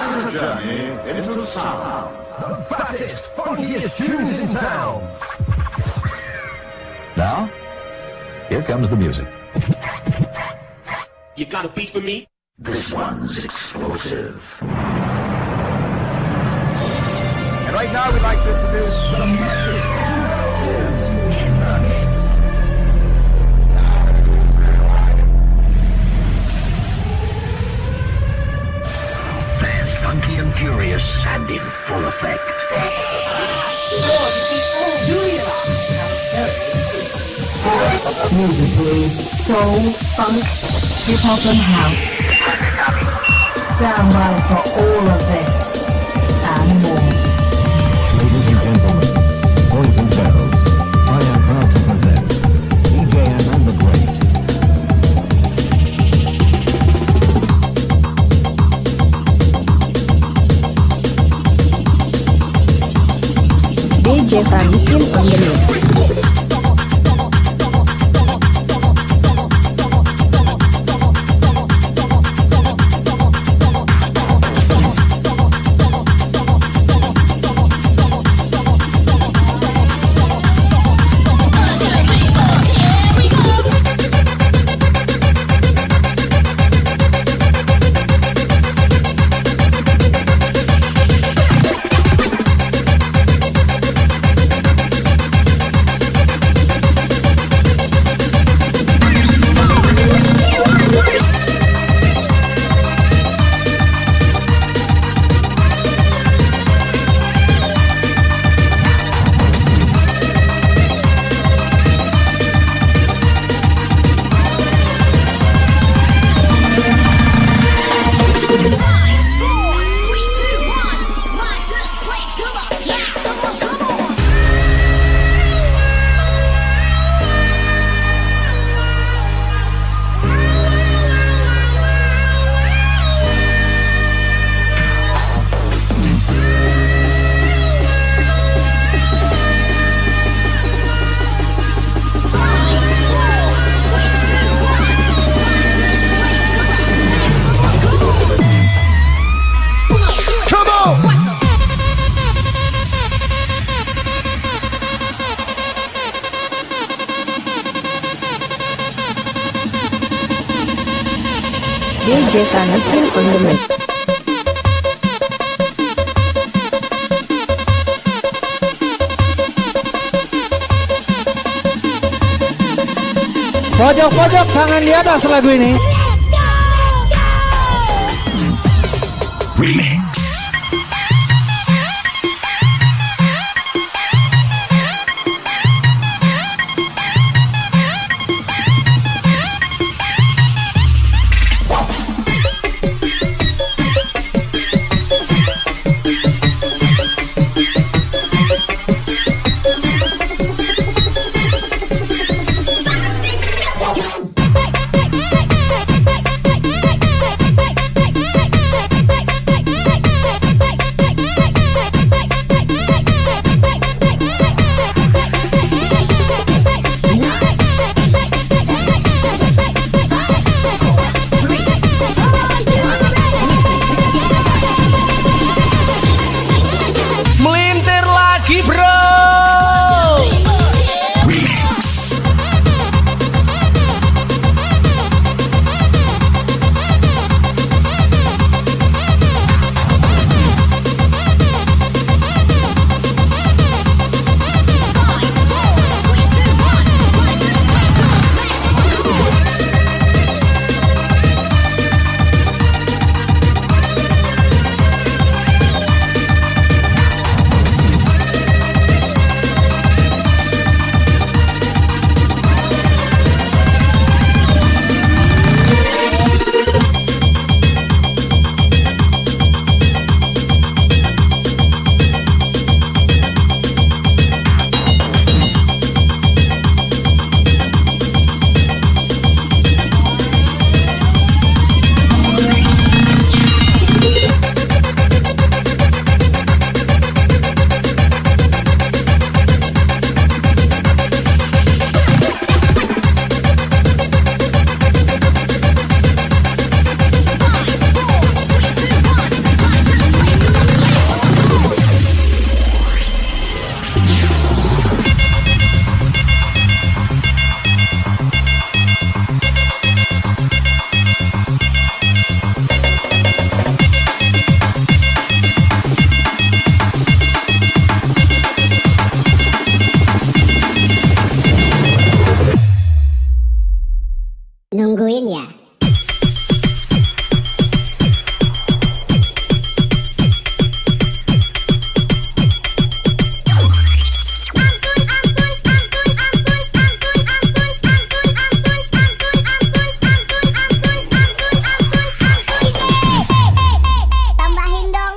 Time to journey into sound. The fattest, funkiest tunes in town. Now, here comes the music. You got a beat for me? This one's explosive. And right now we'd like to introduce the massive in the mix. Fast, funky and furious and in full effect. Musically, soul, funk, hip-hop and house. Stand by for all of this and more. Ladies and gentlemen, boys and girls, I am proud to present DJ and the Great. DJ Panikin on the mix. DJ Panikin on the mix. Pojok-pojok jangan di atas lagu ini. Remix. Nungguin ya. Tambahin dong.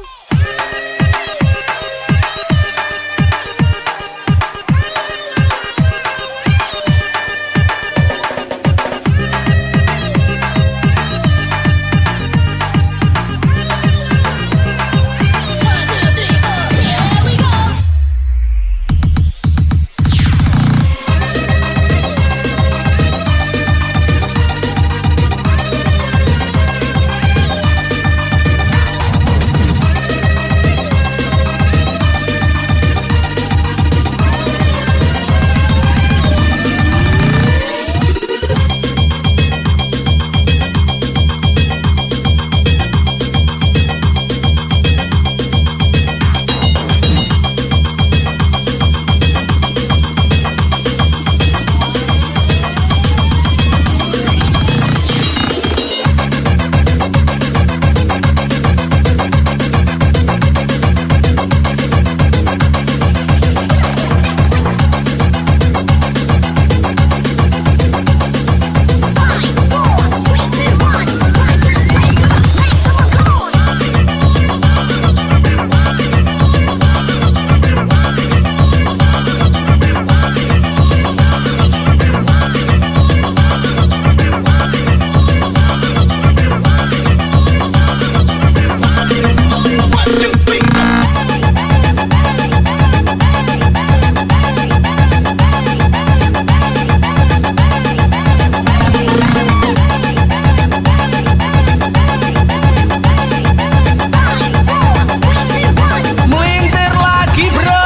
Melintir lagi bro.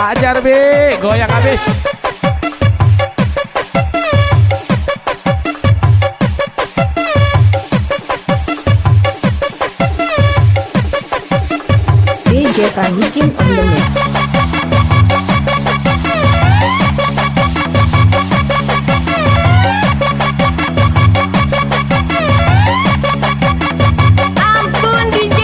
Ajar B, goyang habis. DJ Kanjin on the mix. Ampun DJ.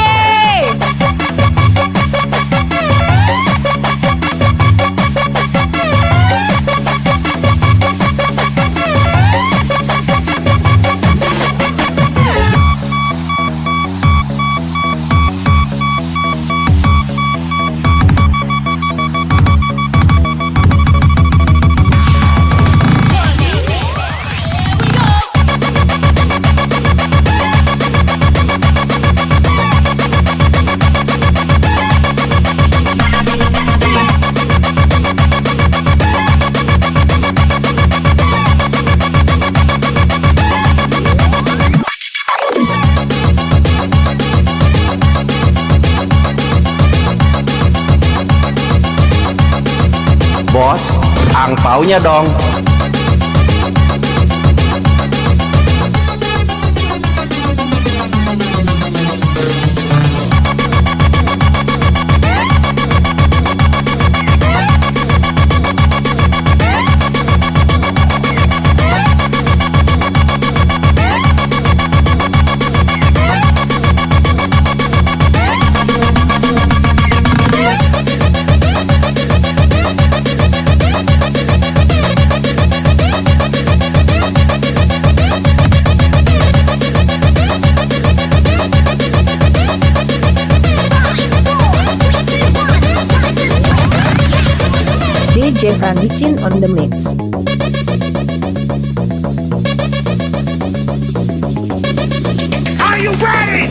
angpaunya dong. DJ Franicin on the mix. Are you ready?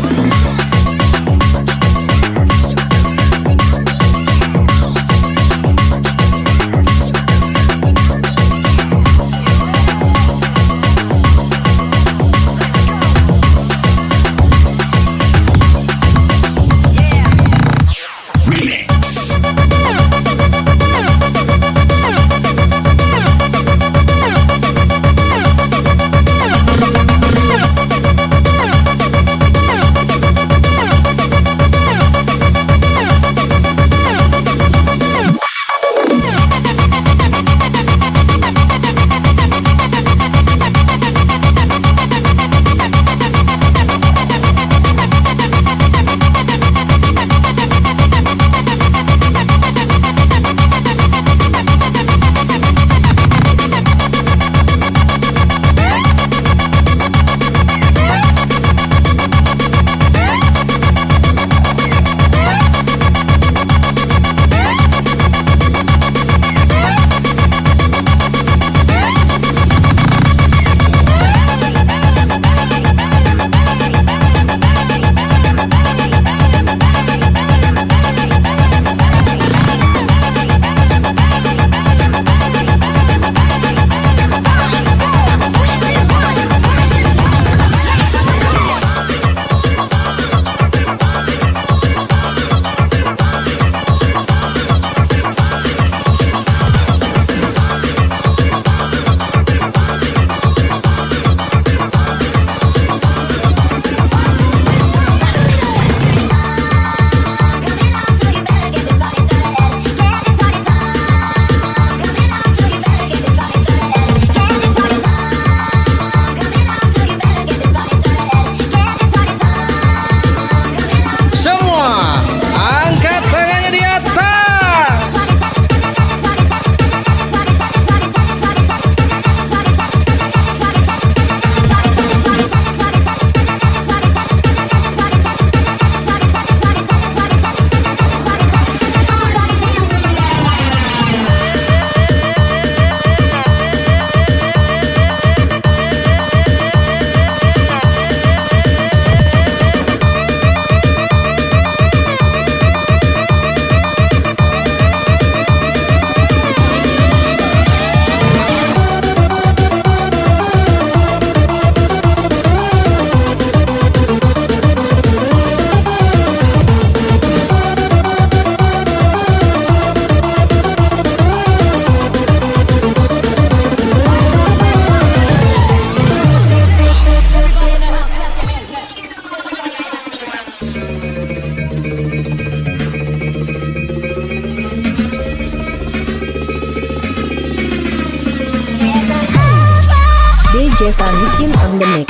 DJ Franicin on the mix.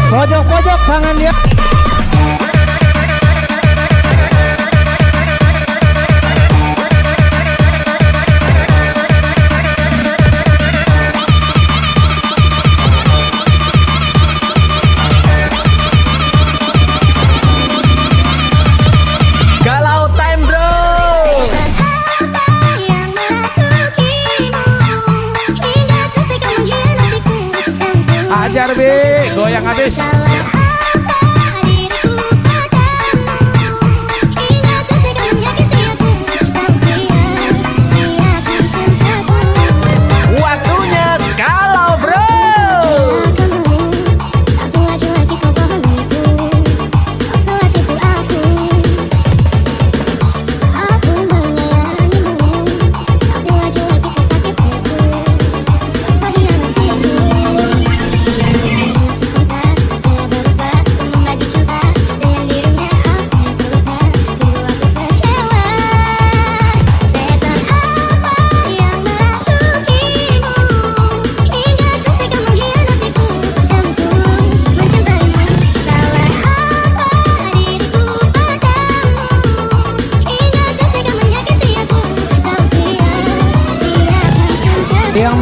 Pojok-pojok tangan dia. Galau time bro. Ajar Bi, goyang habis.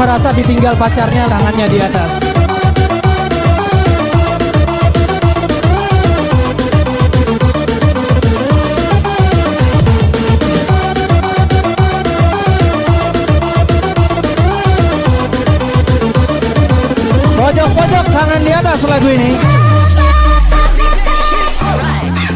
merasa ditinggal pacarnya, tangannya di atas. Pojok-pojok tangan di atas lagu ini.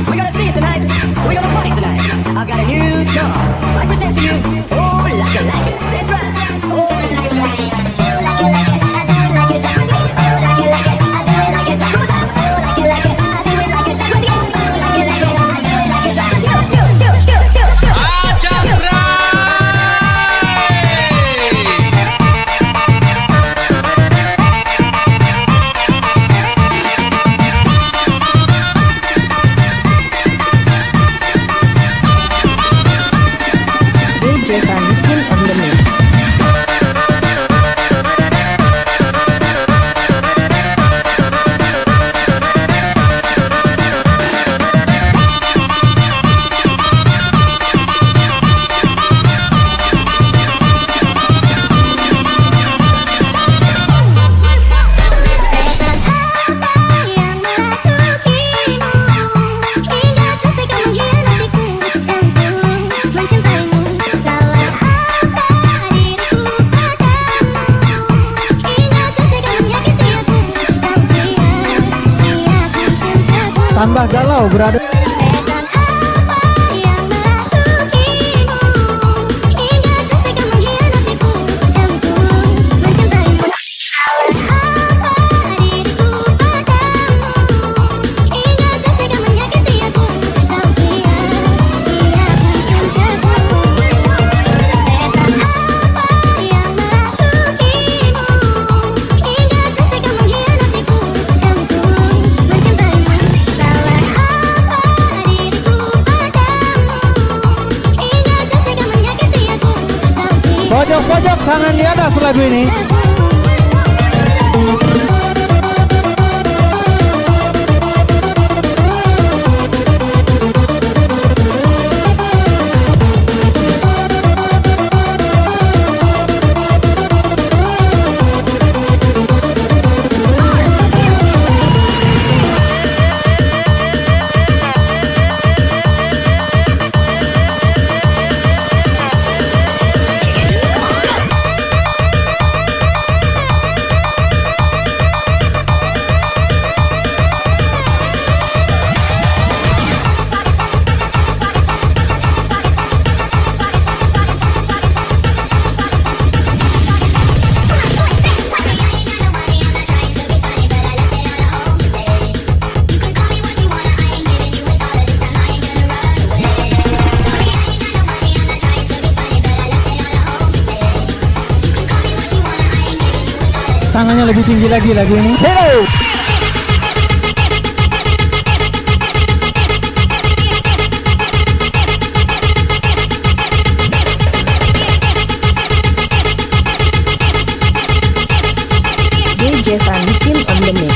We're gonna see it tonight. We're gonna party tonight. I've got a new song. I present to you. Oh, like it, like it. That's right. Oh, like it's right. You like it, like it. I do it like it's right. You like it, like it. I do it like it's right. One more time. You like it, like it. I do it like it's right. Once again. You like it, like it. I do it like it's right. Just you. DJ Vanity on the mix. Tambah galau berada. Pojok-pojok tangan di atas lagu ini. Tangannya lebih tinggi lagi lagu ini. Hello. DJ Vanity on the mix.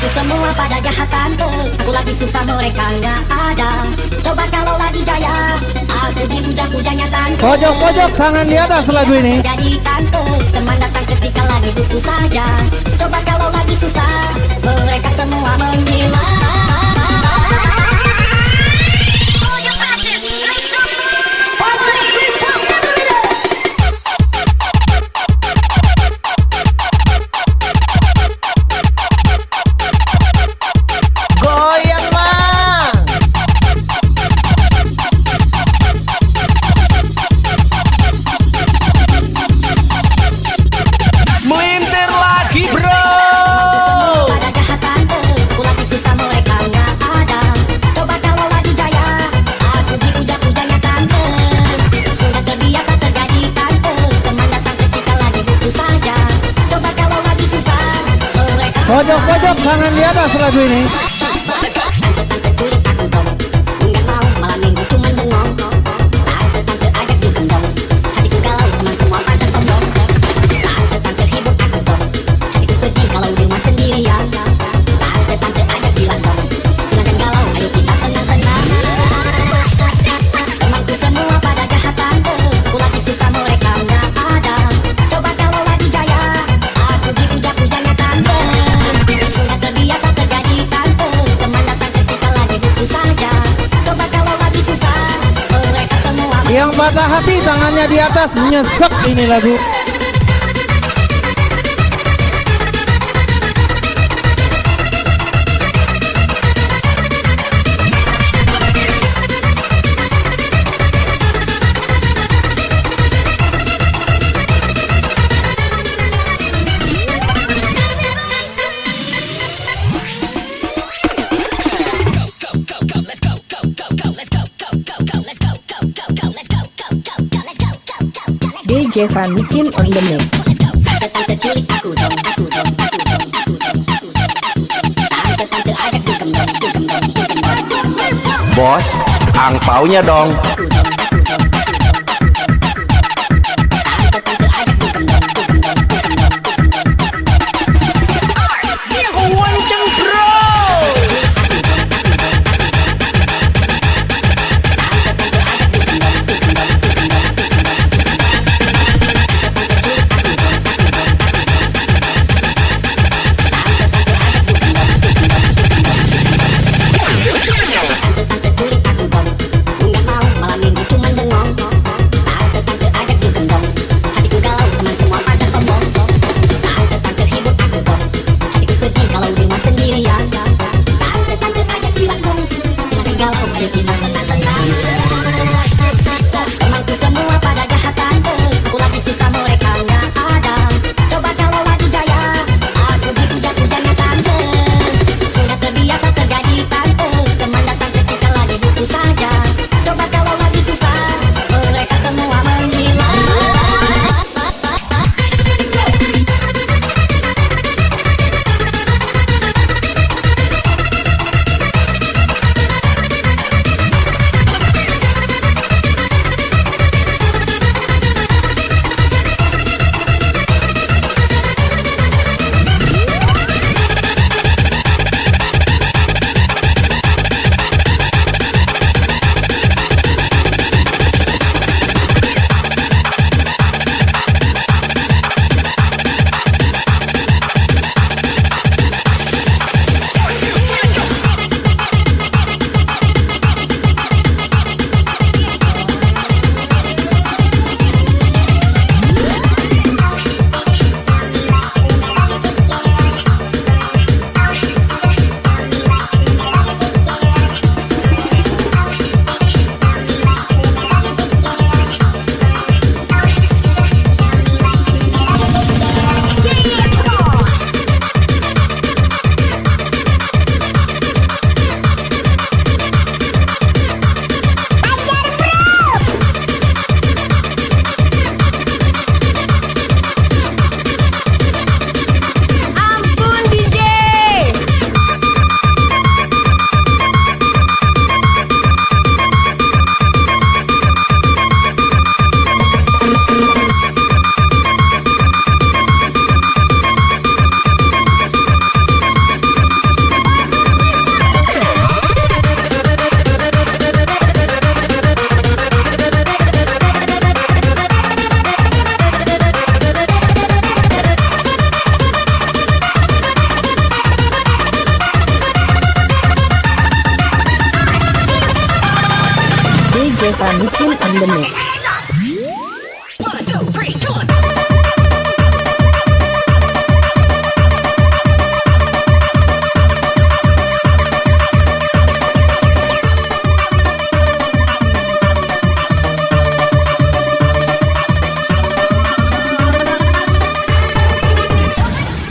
Semua pada jahat aku lagi susah mereka nggak ada. Coba kalau lagi jaya, aku dipuja-pujanya tante. Pojok-pojok tangan di atas lagu ini. Jadi tante, teman datang ketika lagi butuh saja. Coba kalau lagi susah, mereka semua menggila. Oh, you got it. Pojok-pojok tangan di atas lagu ini. Tante culik aku dong, nggak mau malam minggu cuma bengong. Tante ajak gue gendong, hatiku galau teman semua pada sombong. Tante hibur aku dong, hatiku sedih kalau di rumah sendirian. Tante ajak bilang dong, hilangkan galau, ayo kita senang-senang. Temanku semua pada jahat tante, aku lagi susah mereka nggak ada. Coba kalau lagi jaya, aku dipuja-pujanya tante. Sudah terbiasa terjadi tante, teman datang ketika lagi butuh saja. Coba kalau lagi susah, mereka semua Yang patah hati tangannya di atas, nyesek ini lagu. DJ Van Micin on the mix. Tante culik aku dong, aku dong, aku dong, aku dong, aku dong. Tante ajak gue gendong, gue gendong, gue gendong. Bos, angpaunya dong. Aku dong, aku dong, aku dong, aku dong, aku dong. Tante ajak gue gendong, gue gendong, gue gendong, gue gendong. Wancang bro. Temanku semua pada jahat tante, aku lagi susah mereka nggak ada. Coba kalau lagi jaya, aku dipuja-pujanya tante. Sudah terbiasa terjadi tante, teman datang ketika lagi butuh saja. Coba kalau lagi susah, mereka semua menghilang. DJ Van Micin on the mix. 1, 2, 3, come on.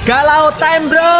Galau time bro.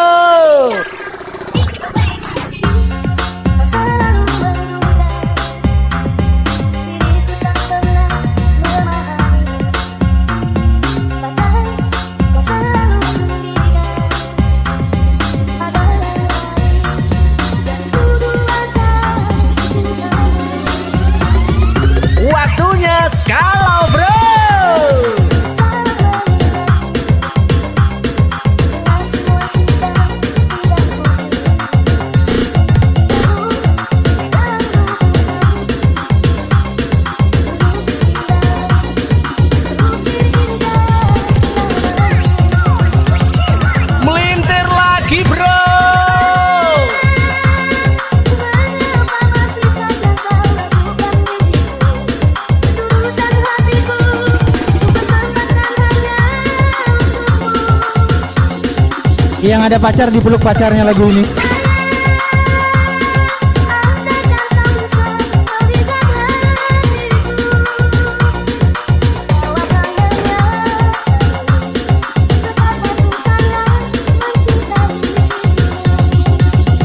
Yang ada pacar dipeluk pacarnya lagu ini.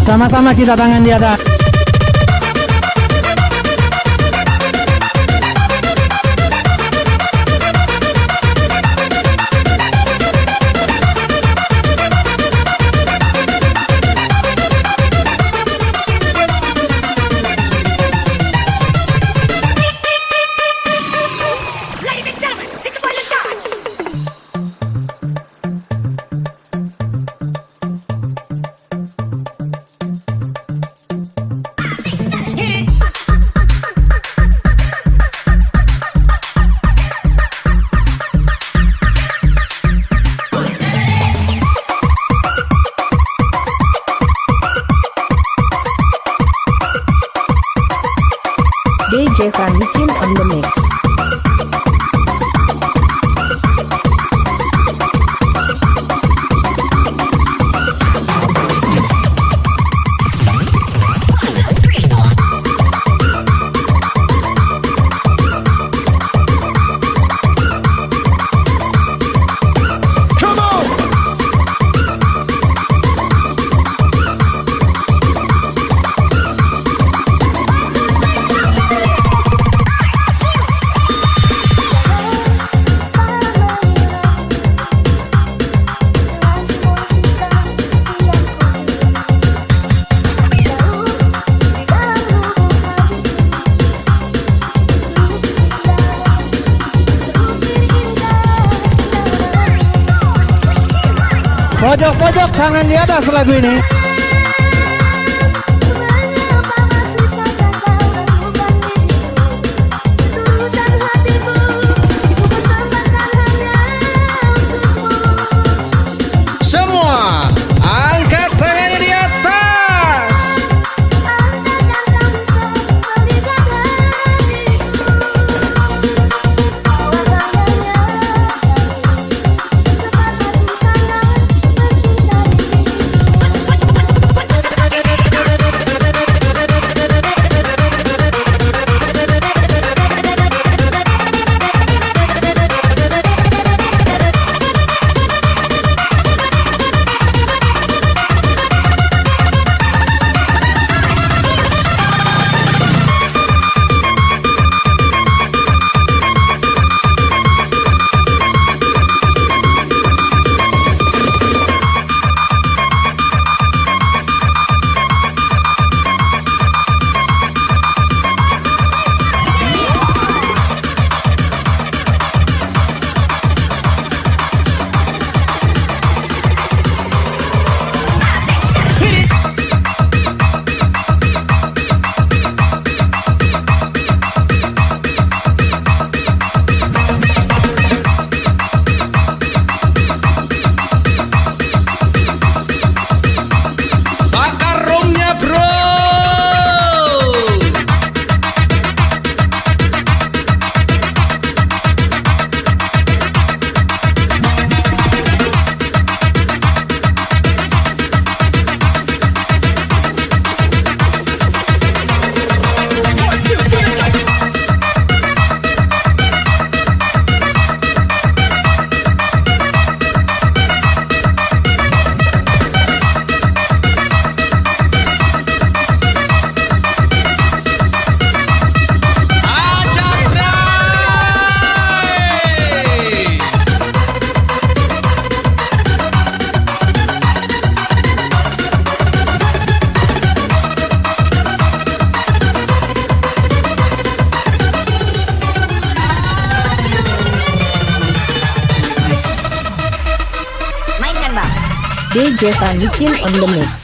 Sama-sama kita tangan di atas. DJ Franicin on the mix. Pojok-pojok tangan di atas lagu ini. Semua angkat tangannya di atas. DJ Franicin on the mix.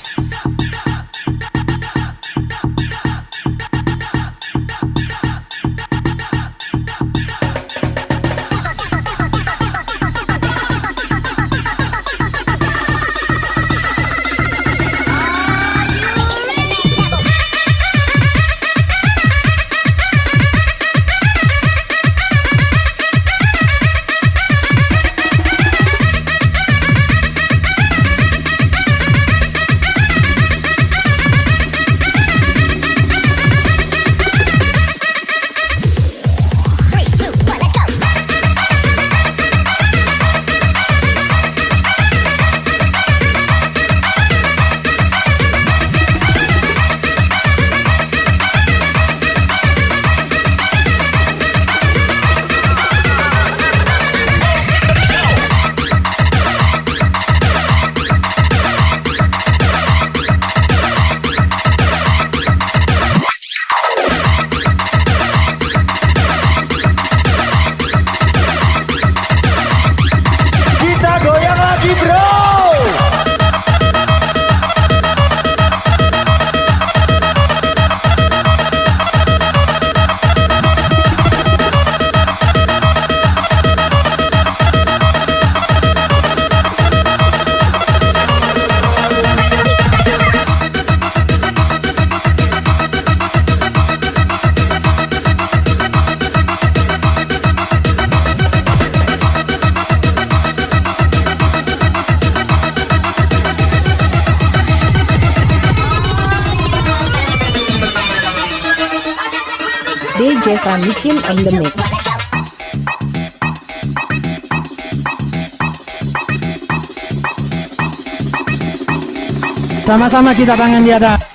DJ Van Licin on the mix. Sama-sama kita tangan di atas.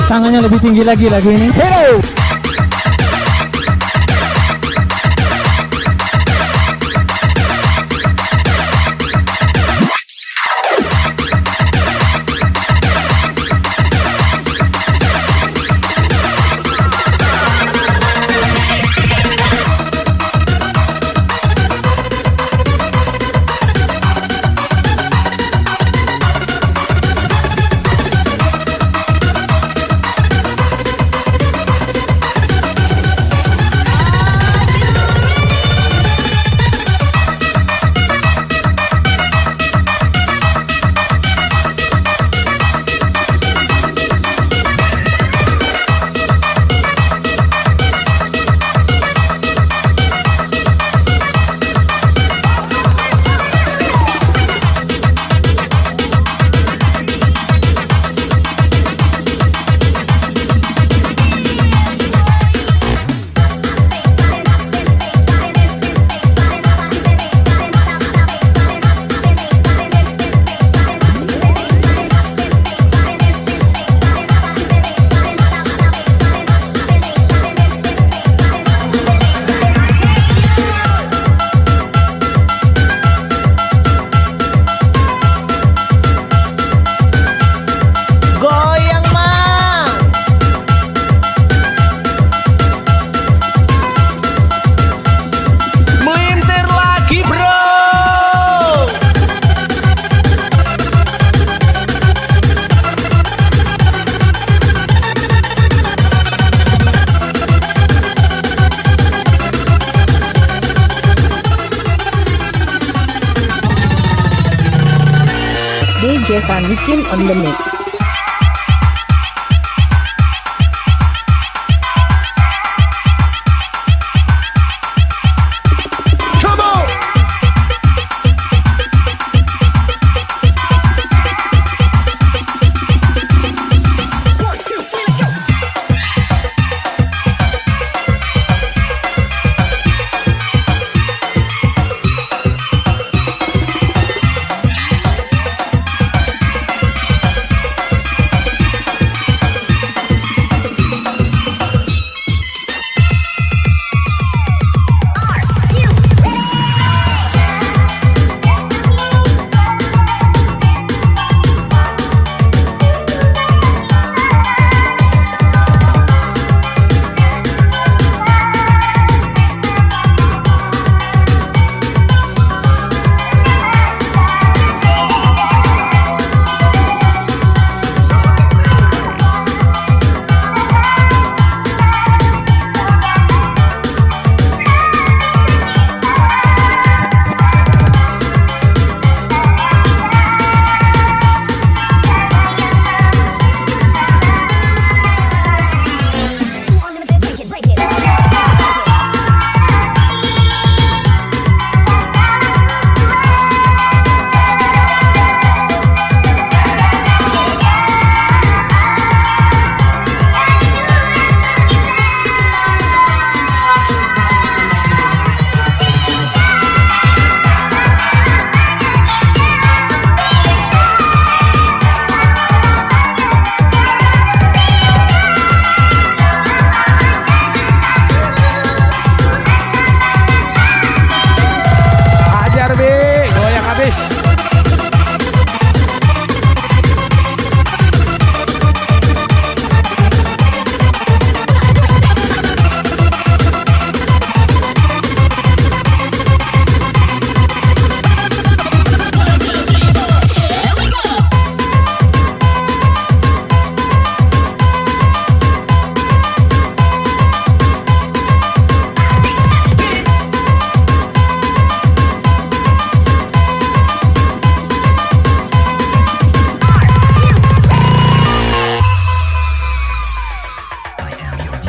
Tangannya lebih tinggi lagi lagu ini. Hello. DJ Van Licin on the mix.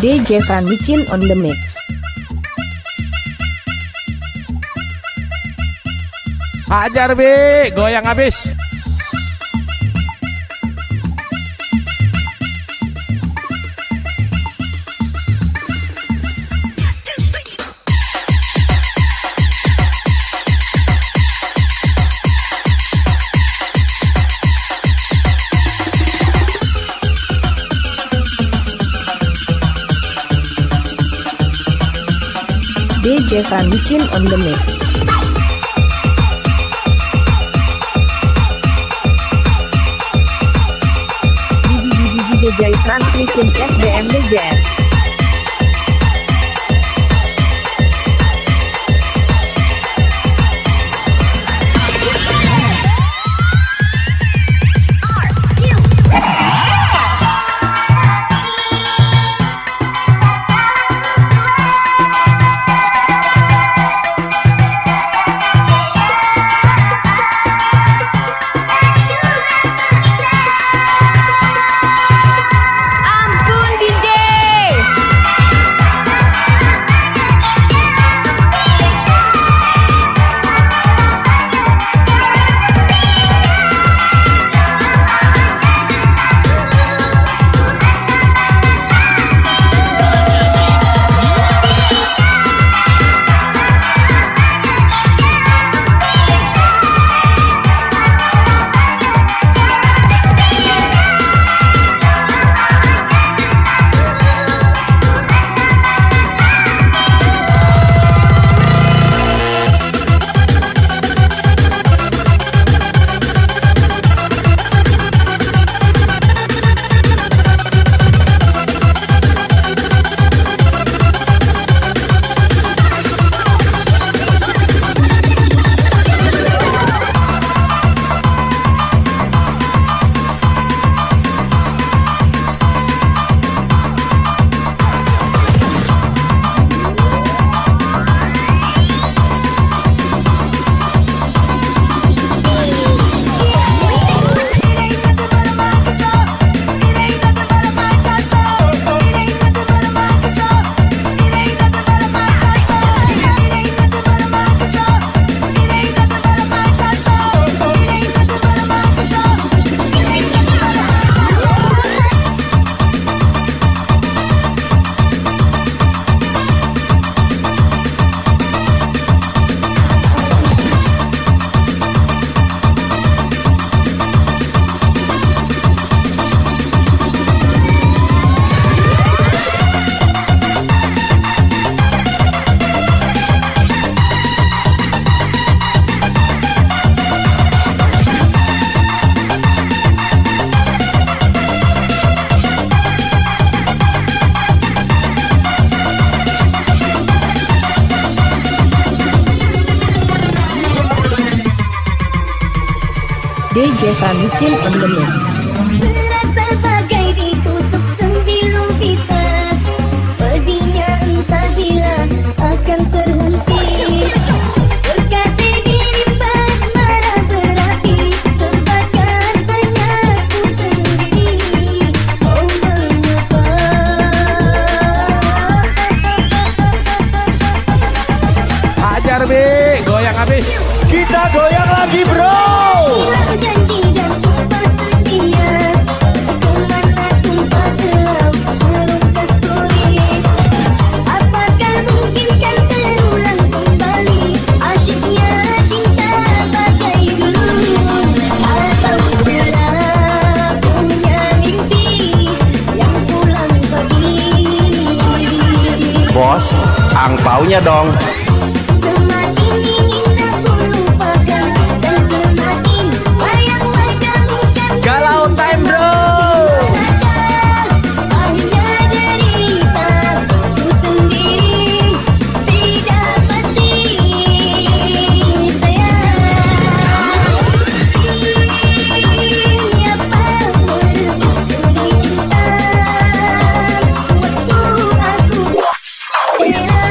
DJ Van Micin on the mix. Hajar B, goyang habis. DJ Van Micin on the mix. DJ Transmission SDM Legend. DJ Van Micin on the mix. Berasa bagai ditusuk sembilu bisa. Pedihnya entah bila akan terhenti. Berkati diri asmara berapi. Terbakar banyakku sendiri. Oh mengapa? Hajar B, goyang habis. Kita goyang lagi bro. Janji dan sumpah setia. Kemana tumpah selam merukas story. Apakah mungkinkan terulang kembali asyiknya cinta bagai dulu. Atau sudah punya mimpi yang pulang pagi. Bos, angpaunya dong. Semakin ingin aku lupakan dan semakin bayang wajahmu kan Galau time bro. hanya derita ku sendiri tidak pasti sayang. Siapa merebus suri cinta waktu aku rela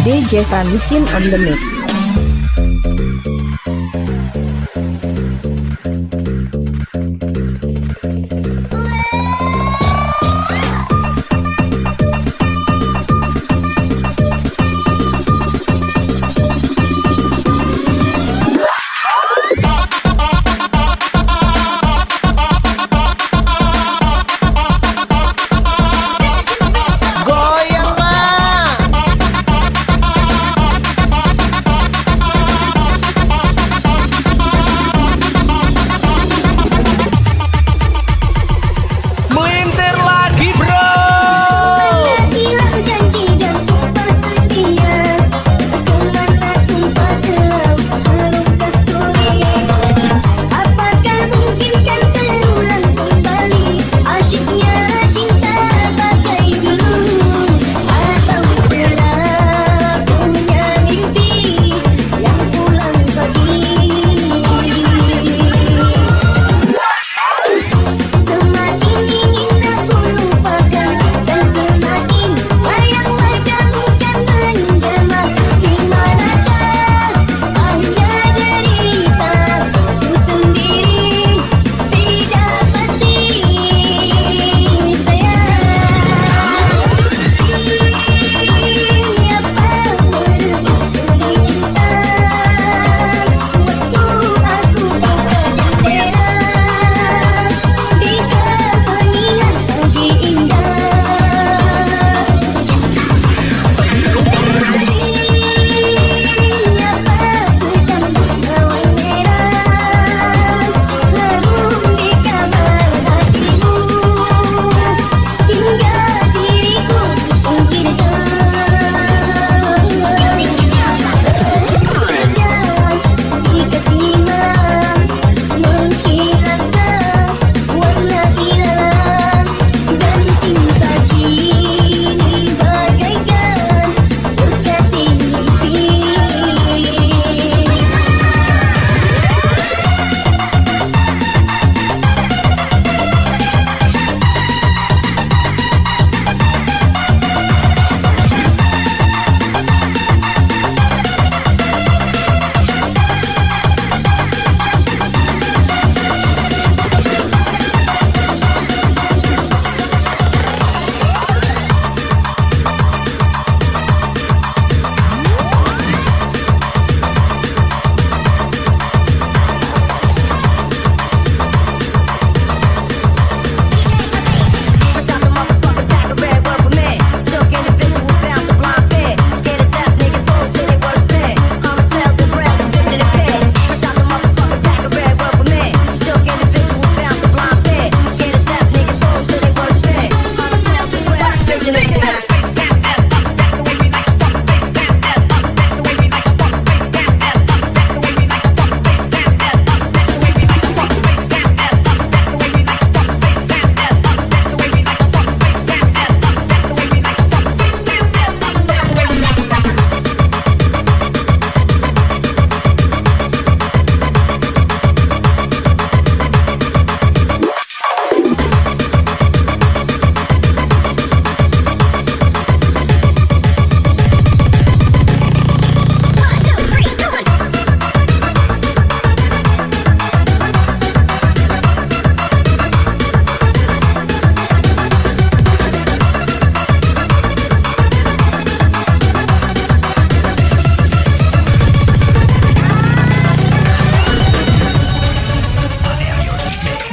DJ Famicin on the mix.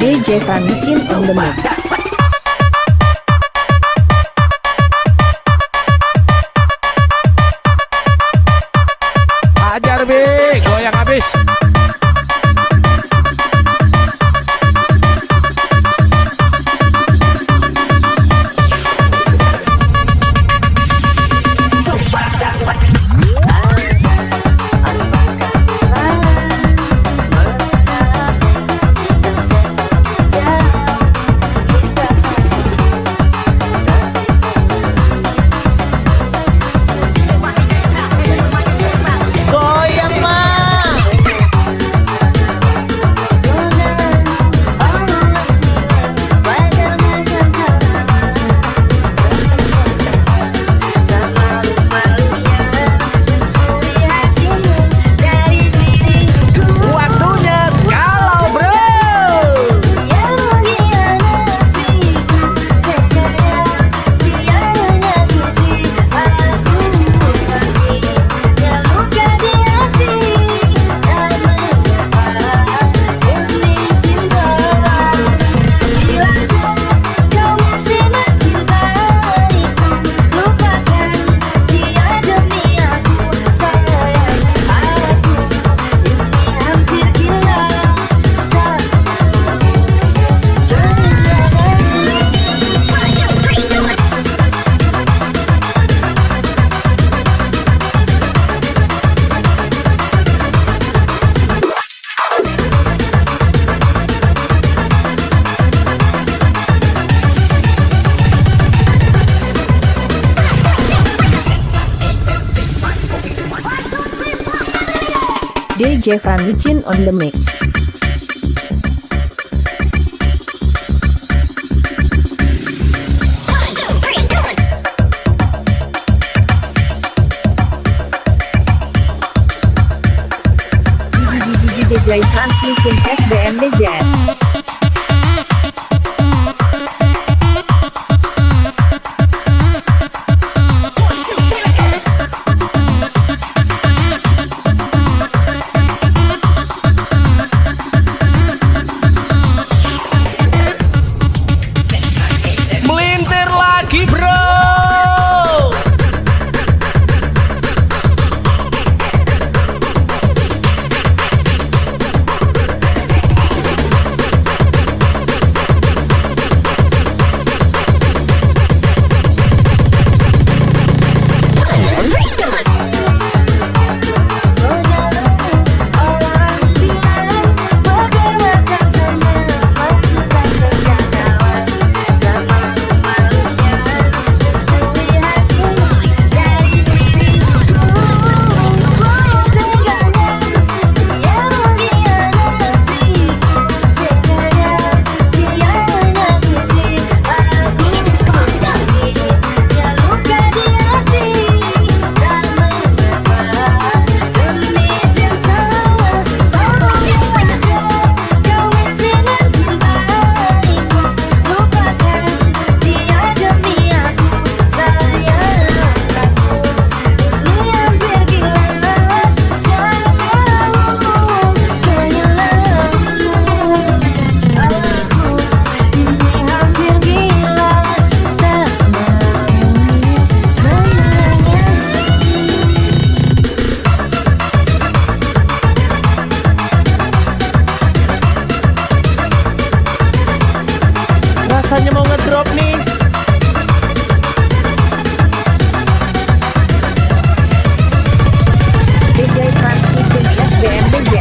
DJ Famicin on the mix. Ajar Bi, goyang habis. DJ Franicin on the mix. DJ Transmission SBMDZ. Melintir lagi bro. Rasanya mau ngedrop nih. DJ Transmission SBMDZ.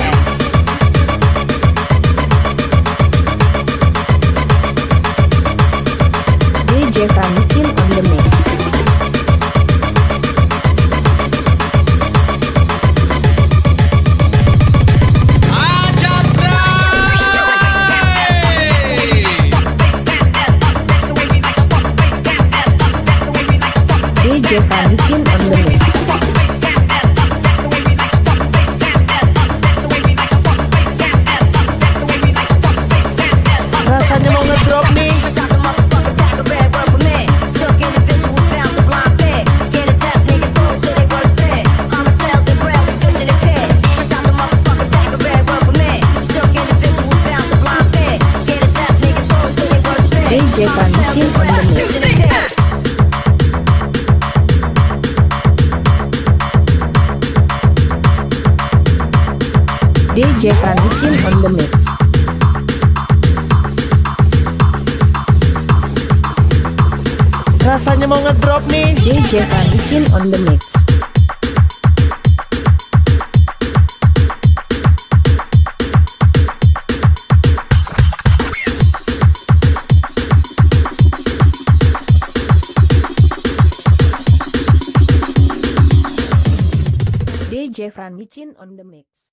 DJ Franicin on the mix. DJ Franicin on the mix. Rasanya mau ngedrop nih. DJ Franicin on the mix. DJ Franicin on the mix. Rasanya mau ngedrop nih. DJ Franicin on the mix. DJ Franicin on the mix.